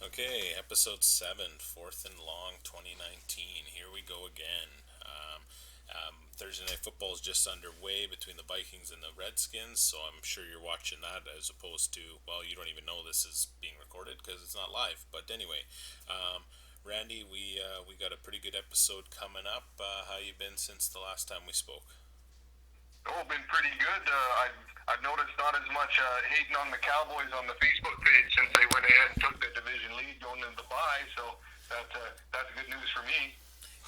Okay, episode 7, 4th and Long 2019. Here we go again. Thursday Night Football is just underway between the Vikings and the Redskins, so I'm sure you're watching that as opposed to, well, you don't even know this is being recorded because it's not live. But anyway, Randy, we got a pretty good episode coming up. How you been since the last time we spoke? Oh, been pretty good. I've noticed not as much hating on the Cowboys on the Facebook page since they went ahead and took the division lead going into the bye. So that's good news for me.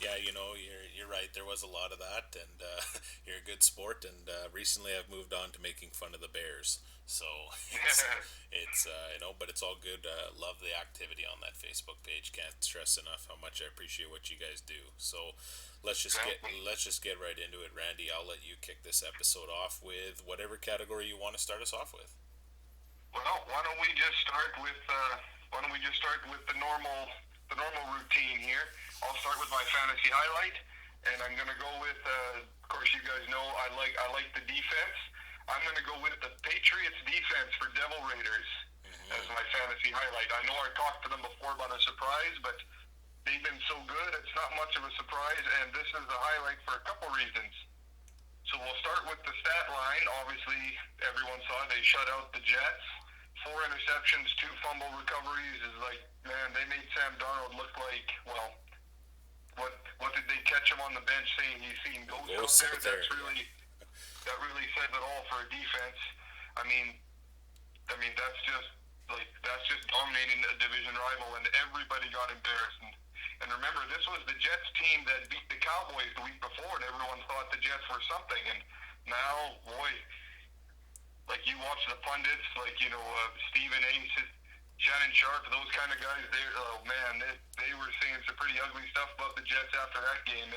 Yeah, you're right. There was a lot of that, and you're a good sport. And recently, I've moved on to making fun of the Bears. So but it's all good. Love the activity on that Facebook page. Can't stress enough how much I appreciate what you guys do. So Exactly. let's just get right into it, Randy. I'll let you kick this episode off with whatever category you want to start us off with. Well, why don't we just start with the normal routine here? I'll start with my fantasy highlight, and I'm gonna go with. Of course, you guys know I like the defense. I'm gonna go with the Patriots defense for Devil Raiders as Mm-hmm. my fantasy highlight. I know I talked to them before about a surprise, but they've been so good, it's not much of a surprise, and this is the highlight for a couple reasons. So we'll start with the stat line. Obviously, everyone saw they shut out the Jets. Four interceptions, two fumble recoveries is like, man, they made Sam Darnold look like, well, what did they catch him on the bench saying he's seen ghosts out Ghosts there? out there, yeah. That really says it all for a defense. I mean, that's just dominating a division rival, and everybody got embarrassed. And remember, this was the Jets team that beat the Cowboys the week before, and everyone thought the Jets were something. And now, boy, like you watch the pundits, like Stephen A. Shannon Sharp, those kind of guys. Oh man, they were saying some pretty ugly stuff about the Jets after that game.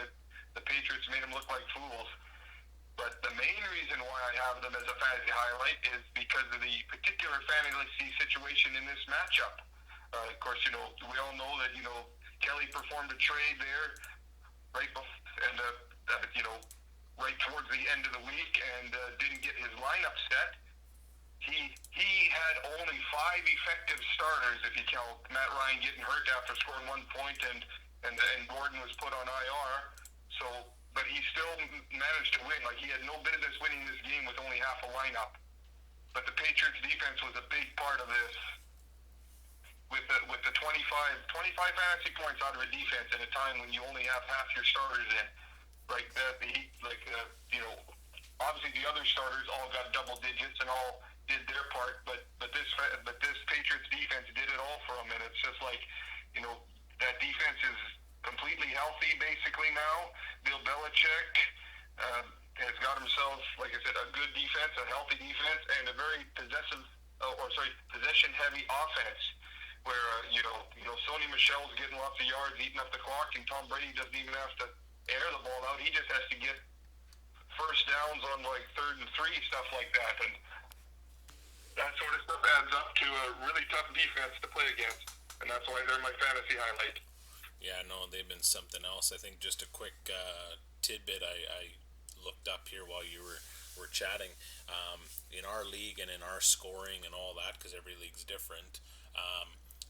The Patriots made them look like fools. But the main reason why I have them as a fantasy highlight is because of the particular fantasy situation in this matchup. We all know that Kelly performed a trade there and right towards the end of the week and didn't get his lineup set. He had only five effective starters if you count Matt Ryan getting hurt after scoring 1 point and Gordon was put on IR. So, but he still managed to win. Like he had no business winning this game with only half a lineup. But the Patriots defense was a big part of this with the 25 fantasy points out of a defense at a time when you only have half your starters in. Like that, obviously the other starters all got double digits and all did their part, but this Patriots defense did it all for them, and it's just like that defense is completely healthy basically now. Bill Belichick has got himself, like I said, a good defense, a healthy defense, and a very possession heavy offense. Where Sony Michel's getting lots of yards, eating up the clock, and Tom Brady doesn't even have to air the ball out. He just has to get first downs on like 3rd and 3, stuff like that, and that sort of stuff adds up to a really tough defense to play against, and that's why they're my fantasy highlight. Yeah, no, they've been something else. I think just a quick tidbit I looked up here while you were chatting. In our league and in our scoring and all that, because every league's different,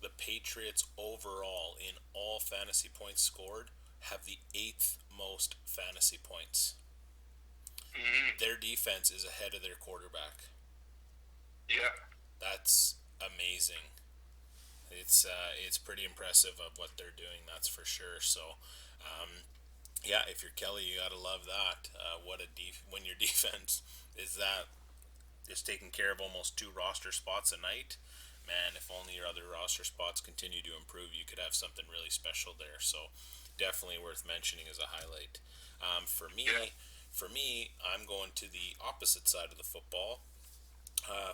the Patriots overall in all fantasy points scored have the eighth most fantasy points. Mm-hmm. Their defense is ahead of their quarterback. Yeah. That's amazing. It's pretty impressive of what they're doing. That's for sure. So, yeah, if you're Kelly, you gotta love that. When your defense is taking care of almost two roster spots a night. Man, if only your other roster spots continue to improve, you could have something really special there. So, definitely worth mentioning as a highlight. Um, for Yeah. me, for me, I'm going to the opposite side of the football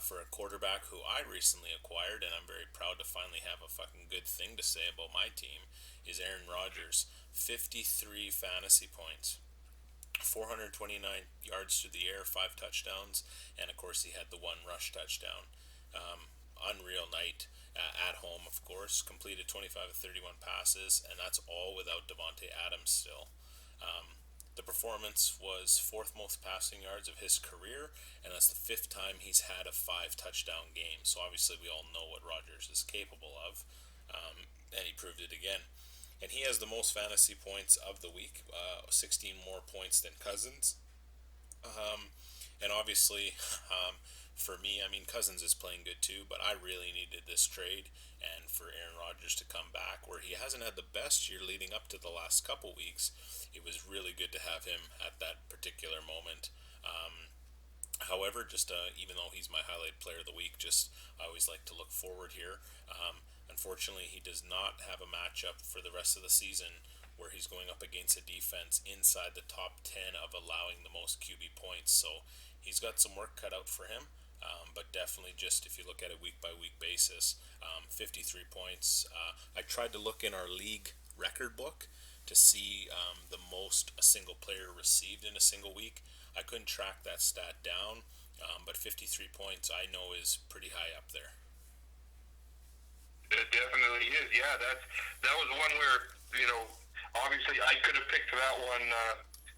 for a quarterback who I recently acquired, and I'm very proud to finally have a fucking good thing to say about my team, is Aaron Rodgers. 53 fantasy points, 429 yards through the air, 5 touchdowns, and of course he had the one rush touchdown. Unreal night at home, of course. Completed 25 of 31 passes, and that's all without Devontae Adams still. The performance was fourth most passing yards of his career, and that's the fifth time he's had a 5 touchdown game. So obviously, we all know what Rodgers is capable of. and he proved it again. And he has the most fantasy points of the week, 16 more points than Cousins. And obviously, for me, I mean, Cousins is playing good too, but I really needed this trade and for Aaron Rodgers to come back, where he hasn't had the best year leading up to the last couple weeks. It was really good to have him at that particular moment. However, just even though he's my highlight player of the week, just I always like to look forward here. Unfortunately, he does not have a matchup for the rest of the season where he's going up against a defense inside the top 10 of allowing the most QB points. So he's got some work cut out for him. But definitely, just if you look at it week by week basis, 53 points. I tried to look in our league record book to see the most a single player received in a single week. I couldn't track that stat down, but 53 points I know is pretty high up there. It definitely is. Yeah, that was one where obviously I could have picked that one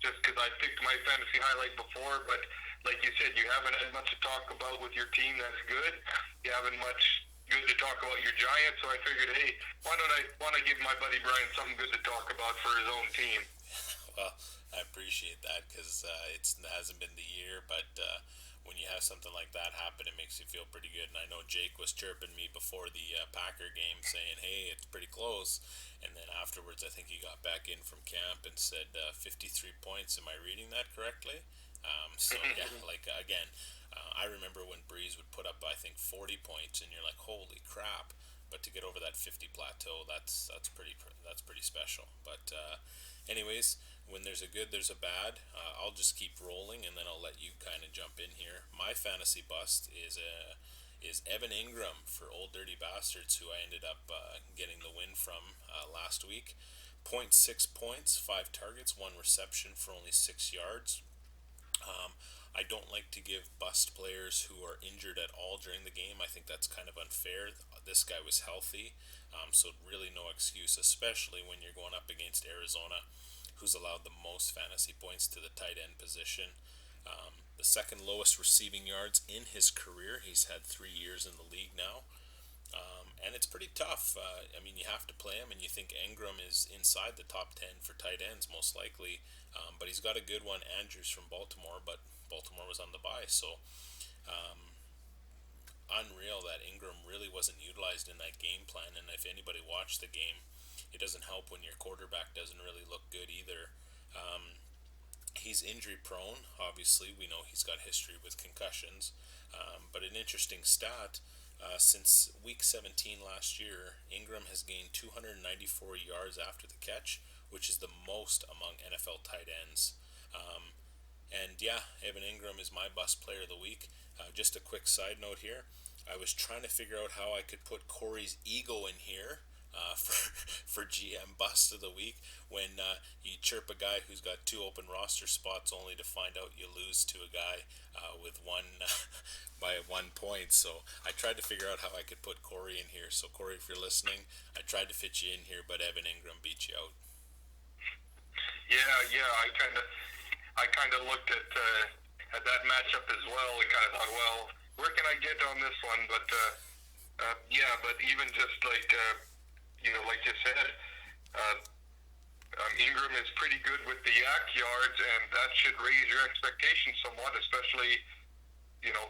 just because I picked my fantasy highlight before, but like you said, you haven't had much to talk about with your team. That's good. You haven't much good to talk about your Giants, so I figured, hey, why don't I give my buddy Brian something good to talk about for his own team? Well, I appreciate that because it hasn't been the year, but when you have something like that happen, it makes you feel pretty good. And I know Jake was chirping me before the Packer game saying, hey, it's pretty close. And then afterwards, I think he got back in from camp and said 53 points. Am I reading that correctly? So, yeah, like, again, I remember when Breeze would put up, I think, 40 points, and you're like, holy crap. But to get over that 50 plateau, that's pretty special. But anyways, when there's a good, there's a bad. I'll just keep rolling, and then I'll let you kind of jump in here. My fantasy bust is Evan Ingram for Old Dirty Bastards, who I ended up getting the win from last week. Point 0.6 points, 5 targets, 1 reception for only 6 yards. I don't like to give bust players who are injured at all during the game. I think that's kind of unfair. This guy was healthy, so really no excuse, especially when you're going up against Arizona, who's allowed the most fantasy points to the tight end position. The second lowest receiving yards in his career. He's had 3 years in the league now. And it's pretty tough. I mean, you have to play him, and you think Ingram is inside the top 10 for tight ends, most likely. But he's got a good one, Andrews from Baltimore, but Baltimore was on the bye. So, unreal that Ingram really wasn't utilized in that game plan. And if anybody watched the game, it doesn't help when your quarterback doesn't really look good either. He's injury prone. Obviously, we know he's got history with concussions. But an interesting stat, since week 17 last year, Ingram has gained 294 yards after the catch, which is the most among NFL tight ends. And yeah, Evan Ingram is my bust player of the week. Just a quick side note here. I was trying to figure out how I could put Corey's ego in here for GM bust of the week when you chirp a guy who's got 2 open roster spots only to find out you lose to a guy with one by 1 point. So I tried to figure out how I could put Corey in here. So Corey, if you're listening, I tried to fit you in here, but Evan Ingram beat you out. Yeah. I kind of looked at that matchup as well and kind of thought, well, where can I get on this one? But yeah, but even just like like you said, Ingram is pretty good with the yak yards, and that should raise your expectations somewhat. Especially,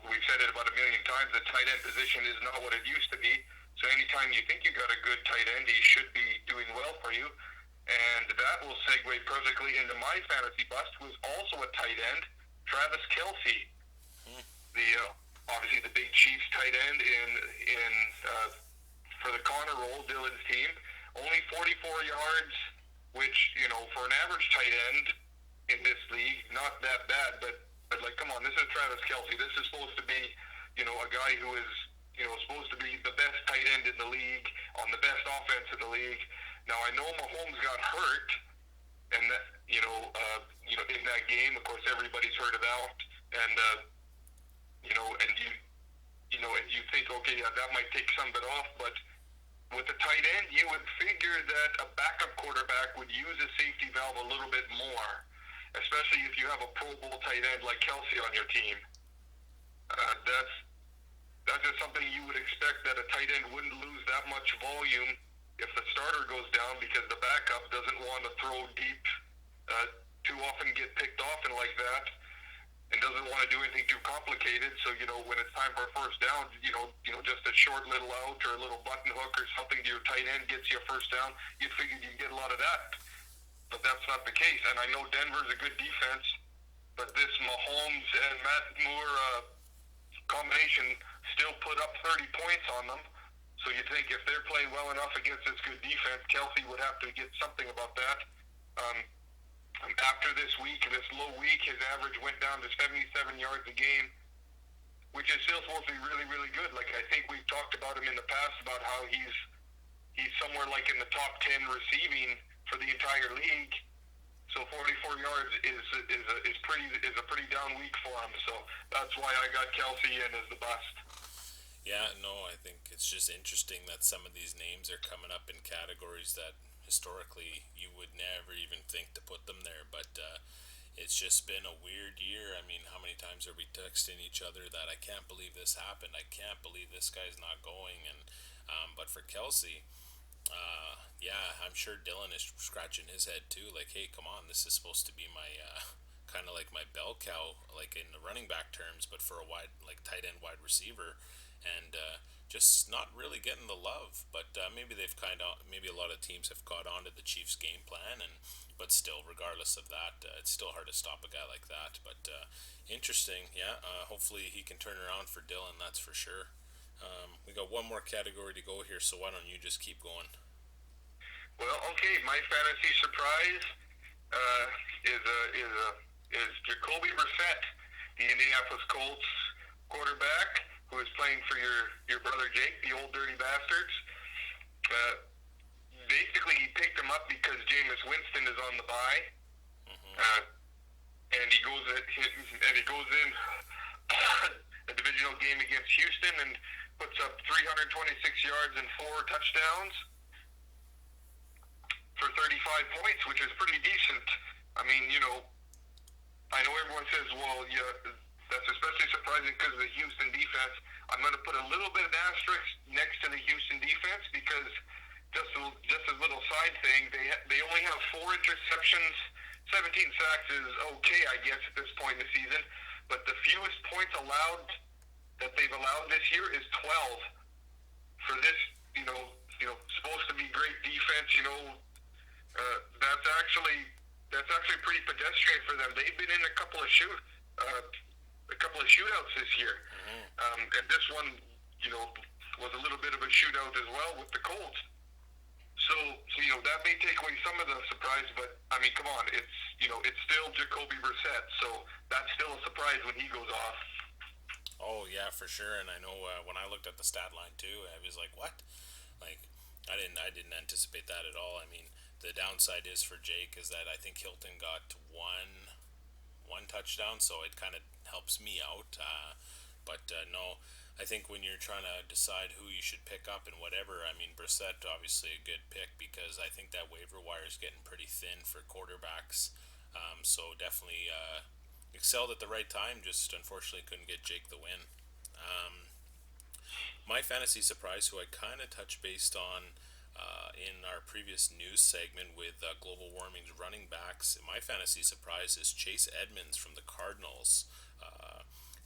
we've said it about a million times. The tight end position is not what it used to be. So anytime you think you got a good tight end, he should be doing well for you. And that will segue perfectly into my fantasy bust, who is also a tight end, Travis Kelce, the obviously the big Chiefs tight end in for the Connor roll, Dylan's team. Only 44 yards, which for an average tight end in this league, not that bad. But like, come on, this is Travis Kelce. This is supposed to be a guy who is supposed to be the best tight end in the league on the best offense in the league. Now I know Mahomes got hurt, and that in that game, of course, everybody's heard of that, and and you think, okay, yeah, that might take some of it off, but with the tight end, you would figure that a backup quarterback would use a safety valve a little bit more, especially if you have a Pro Bowl tight end like Kelce on your team. That's just something you would expect, that a tight end wouldn't lose that much volume if the starter goes down because the backup doesn't want to throw deep, too often get picked off and like that, and doesn't want to do anything too complicated. So when it's time for a first down, just a short little out or a little button hook or something to your tight end gets you a first down. You figured you'd get a lot of that, but that's not the case. And I know Denver's a good defense, but this Mahomes and Matt Moore combination still put up 30 points on them. So you think if they're playing well enough against this good defense, Kelsey would have to get something about that. Um, After this week, this low week, his average went down to 77 yards a game, which is still supposed to be really, really good. Like I think we've talked about him in the past about how he's somewhere like in the top 10 receiving for the entire league. So 44 yards is a pretty down week for him. So that's why I got Kelsey in as the bust. Yeah, no, I think it's just interesting that some of these names are coming up in categories that historically you would never even think to put them there. But it's just been a weird year. I mean, how many times are we texting each other that I can't believe this happened? I can't believe this guy's not going. And but for Kelsey, yeah, I'm sure Dylan is scratching his head too. Like, hey, come on, this is supposed to be my kind of like my bell cow, like in the running back terms, but for a wide, like tight end wide receiver, and just not really getting the love. But maybe they've maybe a lot of teams have caught on to the Chiefs' game plan, and but still, regardless of that, it's still hard to stop a guy like that. But interesting, yeah. Hopefully, he can turn around for Dylan. That's for sure. We got one more category to go here, so why don't you just keep going? Well, okay, my fantasy surprise uh, is Jacoby Brissett, the Indianapolis Colts quarterback, who is playing for your brother Jake, the old dirty bastards. Uh, Basically, he picked him up because Jameis Winston is on the bye, uh, and he goes in a divisional game against Houston and puts up 326 yards and 4 touchdowns for 35 points, which is pretty decent. I mean, I know everyone says, well, yeah, that's especially surprising because of the Houston defense. I'm going to put a little bit of an asterisk next to the Houston defense because just a little side thing, they only have 4 interceptions. 17 sacks is okay, I guess, at this point in the season. But the fewest points allowed that they've allowed this year is 12. For this, supposed to be great defense, that's actually pretty pedestrian for them. They've been in a couple of shootouts this year, and this one, was a little bit of a shootout as well with the Colts. So that may take away some of the surprise, but I mean, come on, it's still Jacoby Brissett, so that's still a surprise when he goes off. Oh yeah, for sure. And I know when I looked at the stat line too, I was like, "What?" Like, I didn't anticipate that at all. I mean, the downside is for Jake is that I think Hilton got one touchdown, so it kind of helps me out. But no, I think when you're trying to decide who you should pick up and whatever, I mean, Brissett obviously a good pick because I think that waiver wire is getting pretty thin for quarterbacks. So definitely excelled at the right time. Just unfortunately couldn't get Jake the win. My fantasy surprise, who I kind of touched based on in our previous news segment with global warming's running backs, my fantasy surprise is Chase Edmonds from the Cardinals.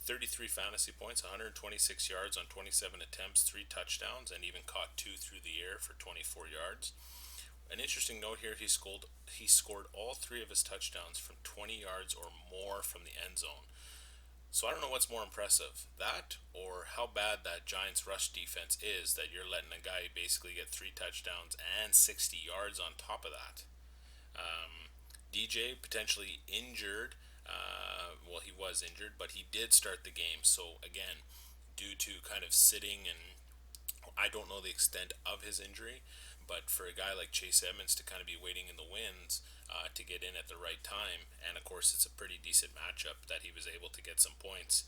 33 fantasy points, 126 yards on 27 attempts, 3 touchdowns, and even caught 2 through the air for 24 yards. An interesting note here: he scored all 3 of his touchdowns from 20 yards or more from the end zone. So I don't know what's more impressive, that or how bad that Giants rush defense is that you're letting a guy basically get 3 touchdowns and 60 yards on top of that. DJ potentially injured. Well, he was injured, but he did start the game. So again, due to kind of sitting, and I don't know the extent of his injury, but for a guy like Chase Edmonds to kind of be waiting in the wings to get in at the right time, and of course it's a pretty decent matchup that he was able to get some points.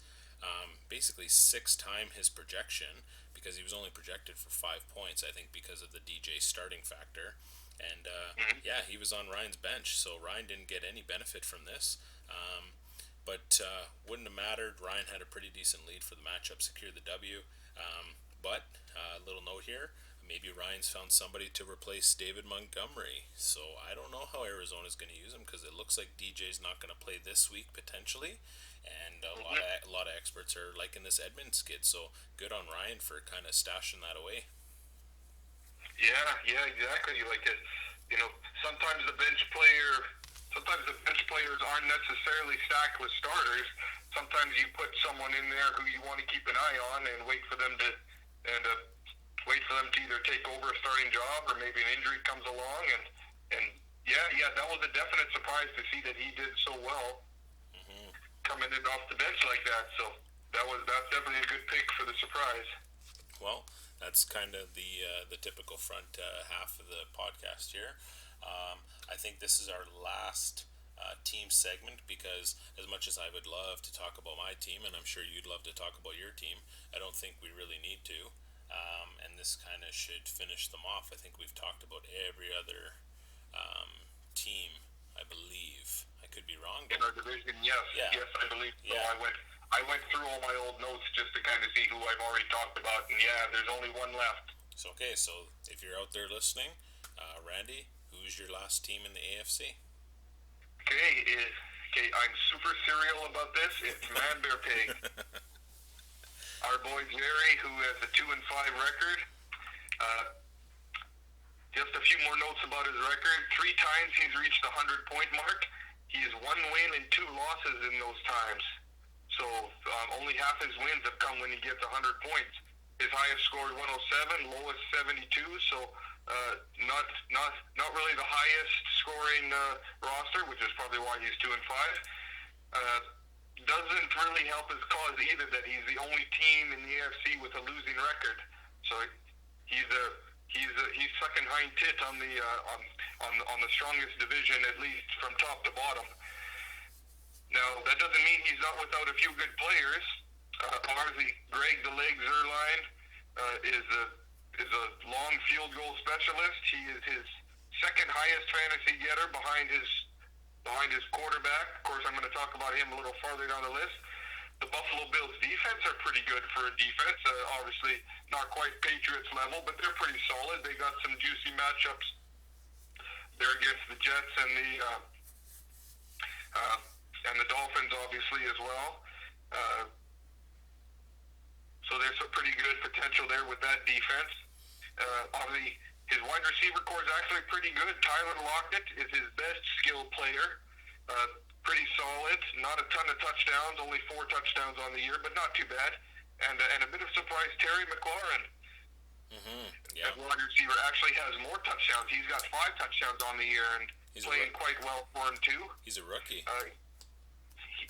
Basically 6 times his projection because he was only projected for 5 points. I think because of the DJ starting factor, and yeah, he was on Ryan's bench, so Ryan didn't get any benefit from this. But wouldn't have mattered. Ryan had a pretty decent lead for the matchup, secured the W. But a little note here: maybe Ryan's found somebody to replace David Montgomery. So I don't know how Arizona's going to use him, because it looks like DJ's not going to play this week potentially, and a lot of experts are liking this Edmonds kid. So good on Ryan for kind of stashing that away. Yeah, exactly. Like it, sometimes sometimes the bench players aren't necessarily stacked with starters. Sometimes you put someone in there who you want to keep an eye on and wait for them to either take over a starting job, or maybe an injury comes along, and yeah, that was a definite surprise to see that he did so well coming in off the bench like that. So that's definitely a good pick for the surprise. Well, that's kind of the typical front half of the podcast here. I think this is our last team segment, because as much as I would love to talk about my team, and I'm sure you'd love to talk about your team, I don't think we really need to. And this kind of should finish them off. I think we've talked about every other team, I believe. I could be wrong. In our division, yes, I believe so. Yeah. I went through all my old notes just to kind of see who I've already talked about, and there's only one left. So if you're out there listening, Randy, who's your last team in the AFC? Okay, I'm super serial about this. It's Man Bear Pig. Our boy Jerry, who has a 2-5 record. Just a few more notes about his record. 3 times he's reached the 100-point mark. He has 1 win and 2 losses in those times. So only half his wins have come when he gets 100 points. His highest score is 107, lowest 72. So not really the highest scoring roster, which is probably why he's 2-5. Doesn't really help his cause either that he's the only team in the AFC with a losing record. So he's sucking hind tit on the strongest division, at least from top to bottom. Now that doesn't mean he's not without a few good players. Obviously, Greg the Legs Zerline is a long field goal specialist. He is his second highest fantasy getter behind his quarterback. Of course, I'm going to talk about him a little farther down the list. The Buffalo Bills defense are pretty good for a defense. Obviously, not quite Patriots level, but they're pretty solid. They got some juicy matchups there against the Jets and the Dolphins, obviously, as well. So there's some pretty good potential there with that defense. Obviously, his wide receiver core is actually pretty good. Tyler Lockett is his best skilled player. Pretty solid. Not a ton of touchdowns, only 4 touchdowns on the year, but not too bad. And a bit of surprise, Terry McLaurin, as wide receiver, actually has more touchdowns. He's got 5 touchdowns on the year, and he's playing quite well for him too. He's a rookie.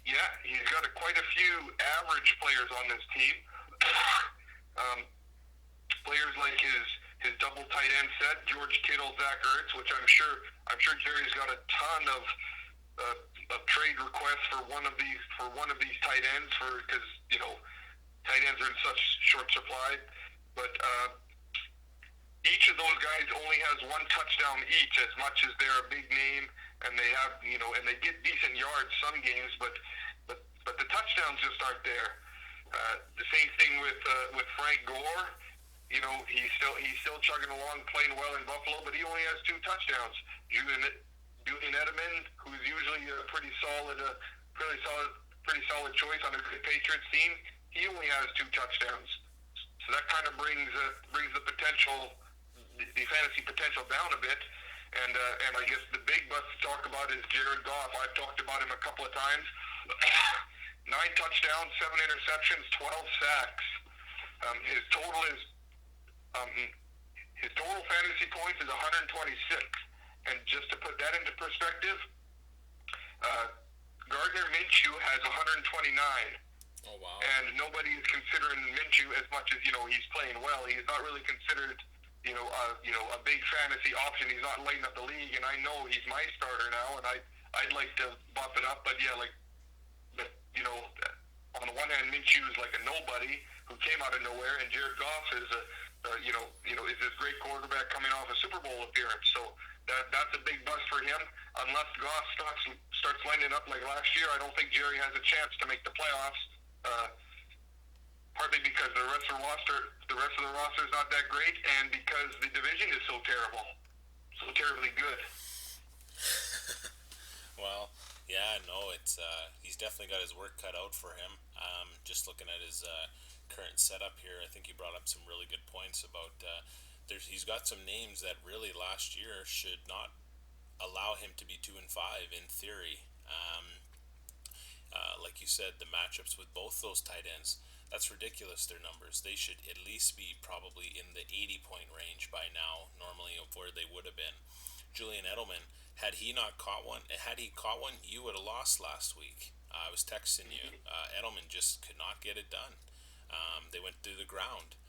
He's got quite a few average players on this team. Players like his double tight end set, George Kittle, Zach Ertz, which I'm sure Jerry's got a ton of trade requests for one of these tight ends, because tight ends are in such short supply. But each of those guys only has 1 touchdown each, as much as they're a big name and they have and they get decent yards some games, but the touchdowns just aren't there. The same thing with Frank Gore. He's still chugging along, playing well in Buffalo, but he only has 2 touchdowns. Julian Edelman, who's usually a pretty solid choice on a good Patriots team, he only has 2 touchdowns. So that kind of brings the fantasy potential down a bit. And I guess the big bust to talk about is Jared Goff. I've talked about him a couple of times. 9 touchdowns, 7 interceptions, 12 sacks. His total fantasy points is 126. And just to put that into perspective, Gardner Minshew has 129. Oh, wow. And nobody is considering Minshew as much as, he's playing well. He's not really considered, a big fantasy option. He's not lighting up the league, and I know he's my starter now, and I'd like to bump it up. But, on the one hand, Minshew is like a nobody who came out of nowhere, and Jared Goff is is this great quarterback coming off a Super Bowl appearance. So that's a big bust for him. Unless Goff starts lining up like last year, I don't think Jerry has a chance to make the playoffs. Partly because the rest of the roster the rest of the roster is not that great, and because the division is so terrible, so terribly good. Well, yeah, no, it's he's definitely got his work cut out for him. Just looking at his current setup here, I think he brought up some really good points about he's got some names that really last year should not allow him to be 2-5 in theory. Like you said, the matchups with both those tight ends, that's ridiculous, their numbers. They should at least be probably in the 80-point range by now, normally, of where they would have been. Julian Edelman, had he caught one, you would have lost last week. I was texting you. Mm-hmm. Edelman just could not get it done. They went through the ground.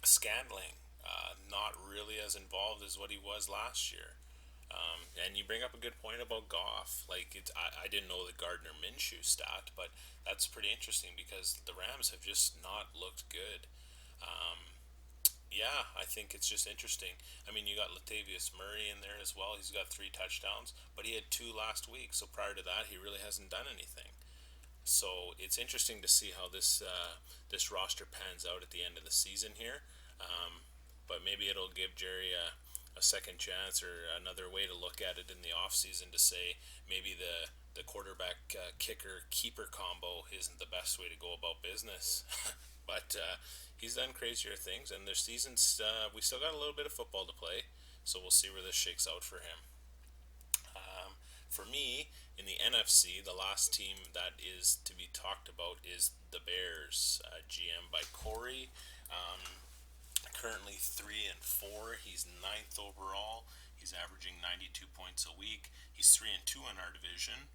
Scandling, not really as involved as what he was last year. And you bring up a good point about Goff. Like I didn't know the Gardner Minshew stat, but that's pretty interesting because the Rams have just not looked good. Yeah, I think it's just interesting. I mean, you got Latavius Murray in there as well. He's got 3 touchdowns, but he had 2 last week. So prior to that, he really hasn't done anything. So it's interesting to see how this roster pans out at the end of the season here. But maybe it'll give Jerry a second chance or another way to look at it in the offseason to say maybe the quarterback kicker keeper combo isn't the best way to go about business. But he's done crazier things, and their seasons we still got a little bit of football to play, so we'll see where this shakes out for him. For me, in the NFC, the last team that is to be talked about is the Bears, GM by Corey. Currently 3-4. He's ninth overall. He's averaging 92 points a week. He's 3-2 in our division.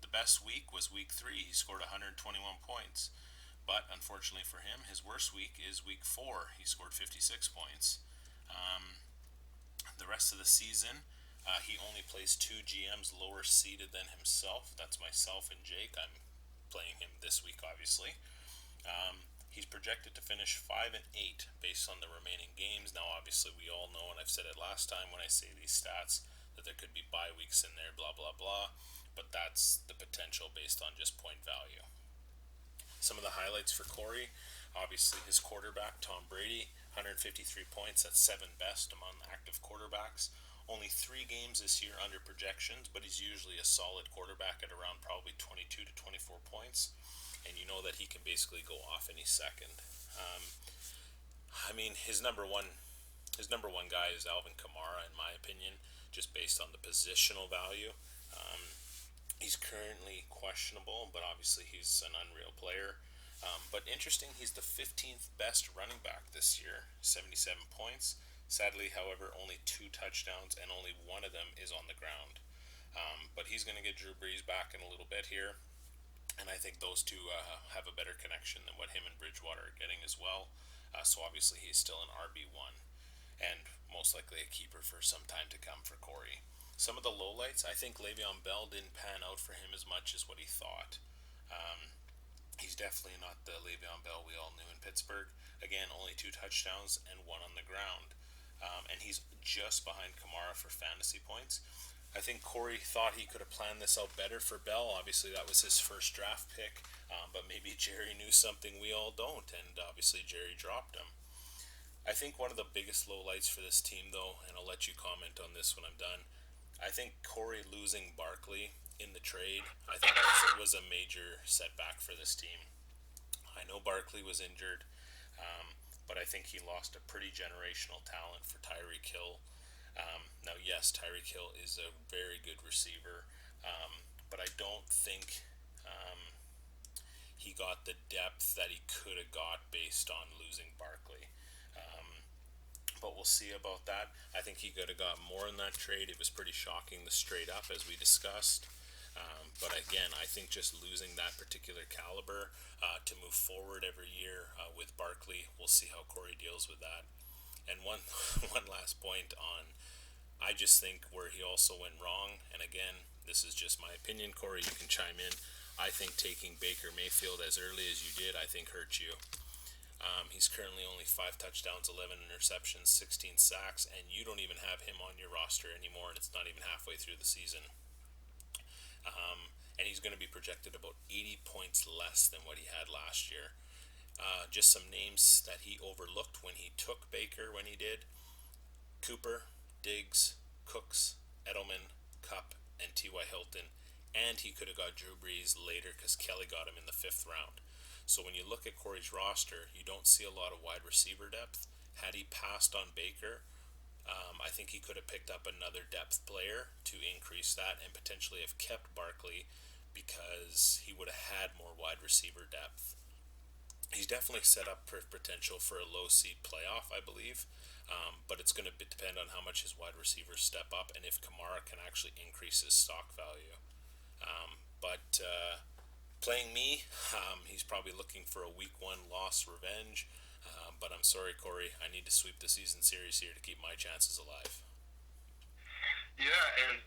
The best week was week 3. He scored 121 points. But unfortunately for him, his worst week is week 4. He scored 56 points. The rest of the season, he only plays 2 GMs lower seeded than himself. That's myself and Jake. I'm playing him this week, obviously. He's projected to finish 5-8 based on the remaining games. Now, obviously, we all know, and I've said it last time when I say these stats, that there could be bye weeks in there, blah, blah, blah. But that's the potential based on just point value. Some of the highlights for Corey, obviously his quarterback, Tom Brady, 153 points. That's 7th best among active quarterbacks. Only 3 games this year under projections, but he's usually a solid quarterback at around probably 22 to 24 points. And you know that he can basically go off any second. I mean, his number one guy is Alvin Kamara, in my opinion, just based on the positional value. He's currently questionable, but obviously he's an unreal player. But interesting, he's the 15th best running back this year, 77 points. Sadly, however, only 2 touchdowns, and only one of them is on the ground. But he's going to get Drew Brees back in a little bit here, and I think those two have a better connection than what him and Bridgewater are getting as well. So obviously he's still an RB1, and most likely a keeper for some time to come for Corey. Some of the lowlights, I think Le'Veon Bell didn't pan out for him as much as what he thought. He's definitely not the Le'Veon Bell we all knew in Pittsburgh. Again, only 2 touchdowns and 1 on the ground. And he's just behind Kamara for fantasy points. I think Corey thought he could have planned this out better for Bell. Obviously, that was his first draft pick, but maybe Jerry knew something we all don't, and obviously Jerry dropped him. I think one of the biggest lowlights for this team, though, and I'll let you comment on this when I'm done, I think Corey losing Barkley in the trade, I think was a major setback for this team. I know Barkley was injured, but I think he lost a pretty generational talent for Tyreek Hill. Now, yes, Tyreek Hill is a very good receiver, but I don't think he got the depth that he could have got based on losing Barkley. But we'll see about that. I think he could have got more in that trade. It was pretty shocking, the straight up, as we discussed. But again, I think just losing that particular caliber to move forward every year with Barkley, we'll see how Corey deals with that. And one one last point on, I just think where he also went wrong, and again, this is just my opinion, Corey, you can chime in. I think taking Baker Mayfield as early as you did, I think hurt you. He's currently only 5 touchdowns, 11 interceptions, 16 sacks, and you don't even have him on your roster anymore, and it's not even halfway through the season. And he's going to be projected about 80 points less than what he had last year. Just some names that he overlooked when he took Baker when he did: Cooper, Diggs, Cooks, Edelman, Cup, and T.Y. Hilton. And he could have got Drew Brees later because Kelly got him in the fifth round. So when you look at Corey's roster, you don't see a lot of wide receiver depth. Had he passed on Baker, I think he could have picked up another depth player to increase that and potentially have kept Barkley because he would have had more wide receiver depth. He's definitely set up for potential for a low seed playoff, I believe. But it's going to depend on how much his wide receivers step up and if Kamara can actually increase his stock value. But playing me, he's probably looking for a week one loss revenge. But I'm sorry, Corey. I need to sweep the season series here to keep my chances alive. Yeah, and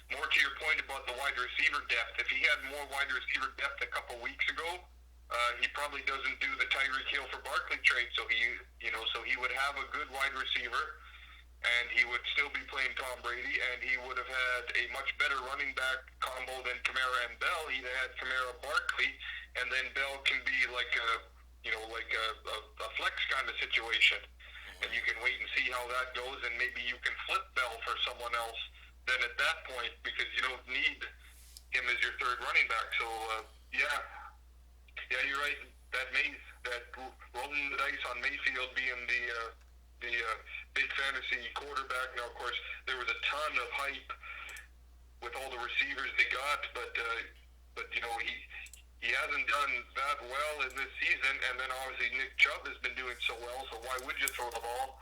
more to your point about the wide receiver depth, if he had more wide receiver depth a couple weeks ago, he probably doesn't do the Tyreek Hill for Barkley trade. So he would have a good wide receiver, and he would still be playing Tom Brady, and he would have had a much better running back combo than Kamara and Bell. He'd have had Kamara, Barkley, and then Bell can be like a flex kind of situation, and you can wait and see how that goes, and maybe you can flip Bell for someone else. Then at that point, because you don't need him as your third running back. So you're right. That rolling the dice on Mayfield being the big fantasy quarterback. Now, of course, there was a ton of hype with all the receivers they got, but he hasn't done that well in this season. And then obviously Nick Chubb has been doing so well. So why would you throw the ball?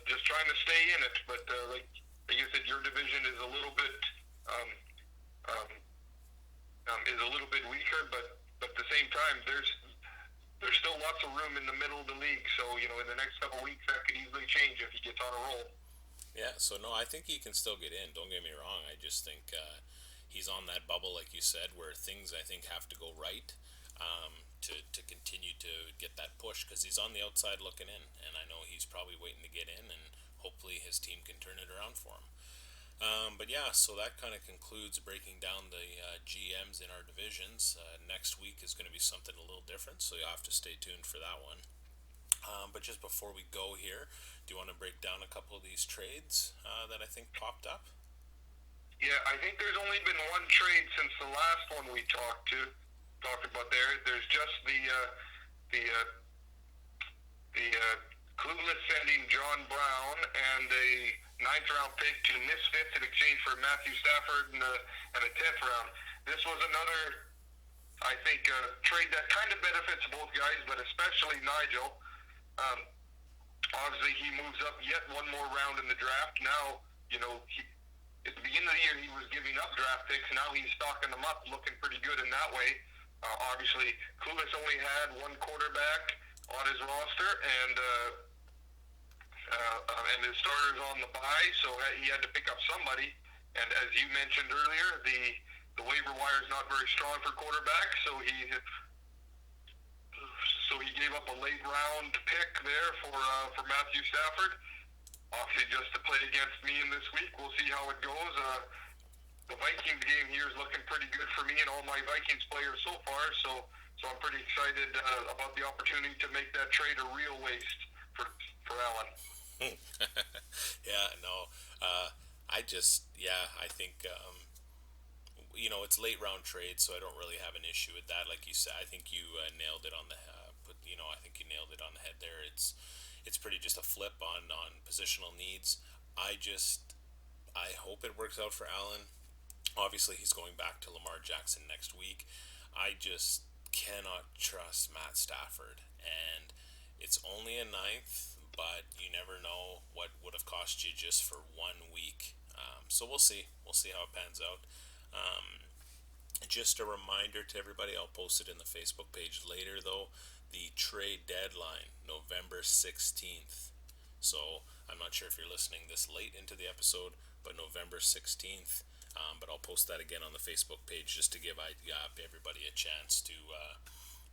Just trying to stay in it. But like you said, your division is a little bit weaker, but at the same time, there's still lots of room in the middle of the league. So in the next couple of weeks, that could easily change if he gets on a roll. Yeah, so no, I think he can still get in. Don't get me wrong. I just think he's on that bubble, like you said, where things I think have to go right to continue to get that push because he's on the outside looking in, and I know he's probably waiting to get in, and hopefully his team can turn it around for him. But yeah, so that kind of concludes breaking down the GMs in our divisions. Next week is going to be something a little different, so you'll have to stay tuned for that one. But just before we go here, do you want to break down a couple of these trades that I think popped up? Yeah, I think there's only been one trade since the last one we talked about there. There's just the Clueless sending John Brown and a ninth round pick to Misfits in exchange for Matthew Stafford and a 10th round. This was another, I think, trade that kind of benefits both guys, but especially Nigel. Obviously, he moves up yet one more round in the draft. Now, at the beginning of the year, he was giving up draft picks. Now he's stocking them up, looking pretty good in that way. Obviously, Clueless only had one quarterback on his roster, and his starters on the bye, so he had to pick up somebody. And as you mentioned earlier, the waiver wire is not very strong for quarterbacks, so he gave up a late round pick there for Matthew Stafford. Obviously, just to play against me in this week, we'll see how it goes. The Vikings game here is looking pretty good for me and all my Vikings players so far. So I'm pretty excited about the opportunity to make that trade a real waste for Allen. Yeah, no. I think it's late round trade, so I don't really have an issue with that. Like you said, I think you nailed it on the I think you nailed it on the head there. It's pretty just a flip on positional needs. I hope it works out for Allen. Obviously, he's going back to Lamar Jackson next week. I just cannot trust Matt Stafford, and it's only a ninth, but you never know what would have cost you just for 1 week. So we'll see. We'll see how it pans out. Just a reminder to everybody, I'll post it in the Facebook page later though. The trade deadline, November 16th. So I'm not sure if you're listening this late into the episode, but November 16th. But I'll post that again on the Facebook page just to give everybody a chance to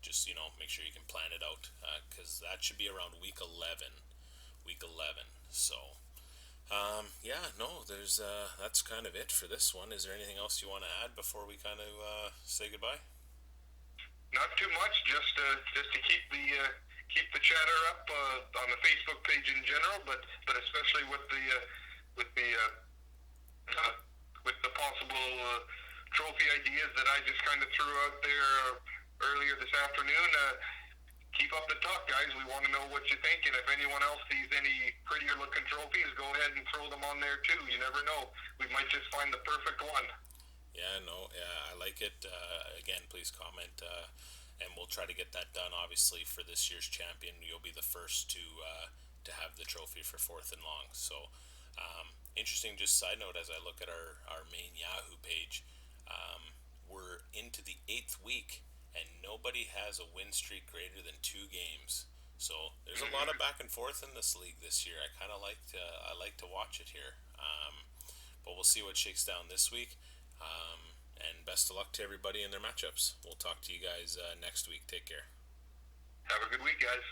just make sure you can plan it out because that should be around week 11. So Yeah, no, there's that's kind of it for this one. Is there anything else you want to add before we kind of say goodbye? Not too much, just to keep the chatter up on the Facebook page in general, but especially with the uh, with the possible trophy ideas that I just kind of threw out there earlier this afternoon. Keep up the talk, guys. We want to know what you think, and if anyone else sees any prettier looking trophies, go ahead and throw them on there too. You never know. We might just find the perfect one. Yeah, no, yeah, I like it. Again, please comment, and we'll try to get that done. Obviously, for this year's champion, you'll be the first to have the trophy for fourth and long. So, interesting. Just side note, as I look at our main Yahoo page, we're into the eighth week, and nobody has a win streak greater than 2 games. So there's a lot of back and forth in this league this year. I like to watch it here. But we'll see what shakes down this week. And best of luck to everybody in their matchups. We'll talk to you guys next week. Take care. Have a good week, guys.